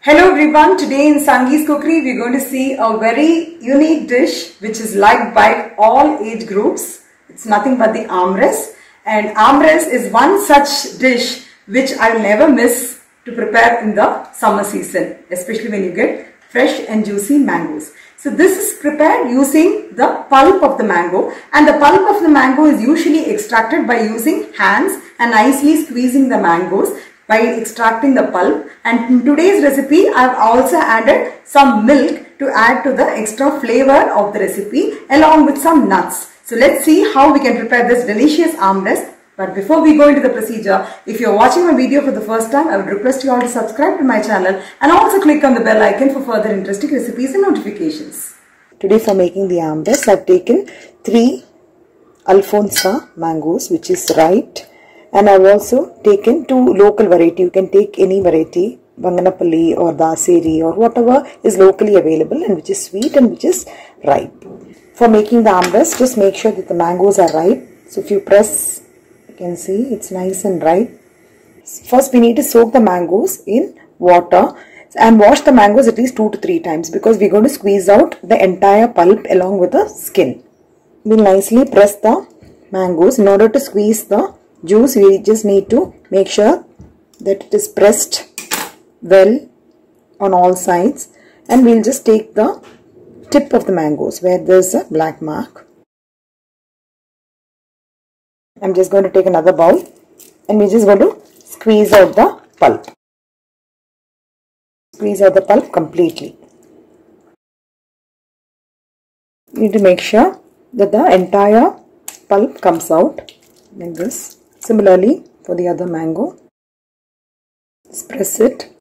Hello everyone, today in Sangee's Cookery we are going to see a very unique dish which is liked by all age groups. It's nothing but the amras, and amras is one such dish which I'll never miss to prepare in the summer season, especially when you get fresh and juicy mangoes. So this is prepared using the pulp of the mango, and the pulp of the mango is usually extracted by using hands and nicely squeezing the mangoes by extracting the pulp. And in today's recipe I have also added some milk to add to the extra flavor of the recipe along with some nuts. So let's see how we can prepare this delicious amras. But before we go into the procedure, if you are watching my video for the first time, I would request you all to subscribe to my channel and also click on the bell icon for further interesting recipes and notifications. Today for making the amras, I have taken 3 Alfonsa mangoes which is ripe. And I have also taken 2 local variety. You can take any variety, Banganapalli or Daseri or whatever is locally available and which is sweet and which is ripe. For making the amras, just make sure that the mangoes are ripe. So if you press, you can see it's nice and ripe. First we need to soak the mangoes in water and wash the mangoes at least 2 to 3 times because we are going to squeeze out the entire pulp along with the skin. We'll nicely press the mangoes. In order to squeeze the juice, we just need to make sure that it is pressed well on all sides, and we'll just take the tip of the mangoes where there's a black mark. I'm just going to take another bowl and we're just going to squeeze out the pulp. Squeeze out the pulp completely. You need to make sure that the entire pulp comes out like this. Similarly for the other mango, just press it.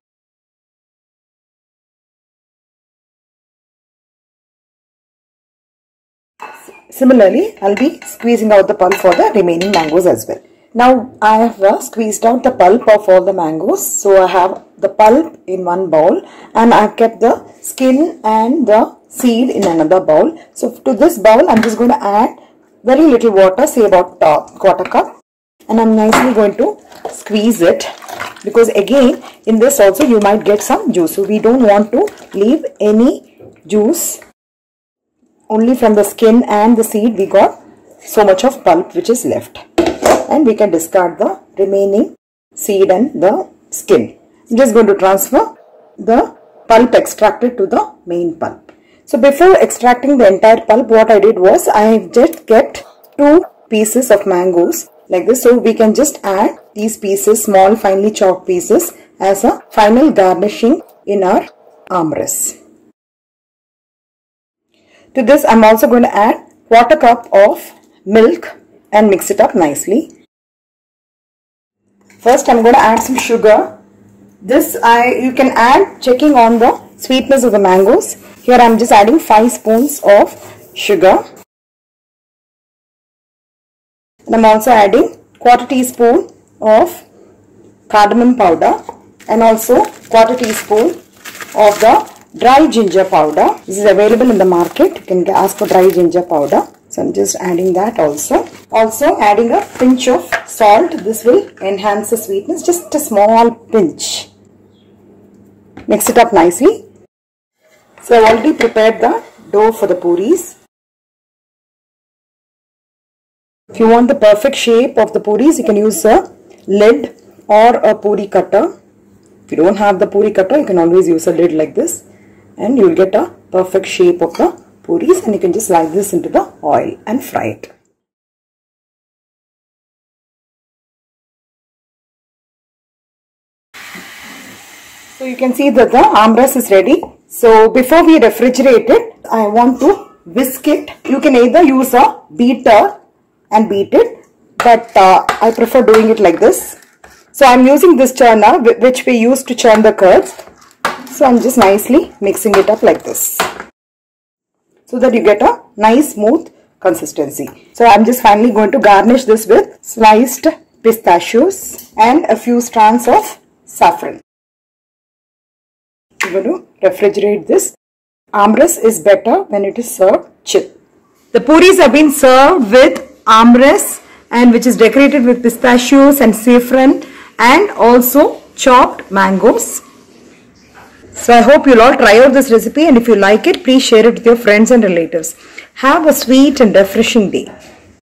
Similarly, I'll be squeezing out the pulp for the remaining mangoes as well. Now I have squeezed out the pulp of all the mangoes. So I have the pulp in one bowl and I've kept the skin and the seed in another bowl. So to this bowl, I'm just going to add very little water, say about quarter cup. And I'm nicely going to squeeze it because again in this also you might get some juice. So we don't want to leave any juice. Only from the skin and the seed we got so much of pulp which is left. And we can discard the remaining seed and the skin. I'm just going to transfer the pulp extracted to the main pulp. So before extracting the entire pulp, what I did was I just kept 2 pieces of mangoes like this, so we can just add these pieces, small finely chopped pieces, as a final garnishing in our amras. To this I'm also going to add quarter cup of milk and mix it up nicely. First I'm going to add some sugar. This you can add checking on the sweetness of the mangoes. Here I'm just adding 5 spoons of sugar. And I'm also adding quarter teaspoon of cardamom powder and also quarter teaspoon of the dry ginger powder. This is available in the market. You can ask for dry ginger powder. So I'm just adding that also. Also adding a pinch of salt. This will enhance the sweetness. Just a small pinch. Mix it up nicely. So I've already prepared the dough for the puris. If you want the perfect shape of the puris, you can use a lid or a puri cutter. If you don't have the puri cutter, you can always use a lid like this and you will get a perfect shape of the puris, and you can just slide this into the oil and fry it. So you can see that the amras is ready. So before we refrigerate it, I want to whisk it. You can either use a beater and beat it, but I prefer doing it like this. So I'm using this churner which we use to churn the curds. So I'm just nicely mixing it up like this so that you get a nice smooth consistency. So I'm just finally going to garnish this with sliced pistachios and a few strands of saffron. I'm going to refrigerate this. Amras is better when it is served chilled. The puris have been served with amras and which is decorated with pistachios and saffron and also chopped mangoes. So I hope you'll all try out this recipe, and if you like it, please share it with your friends and relatives. Have a sweet and refreshing day.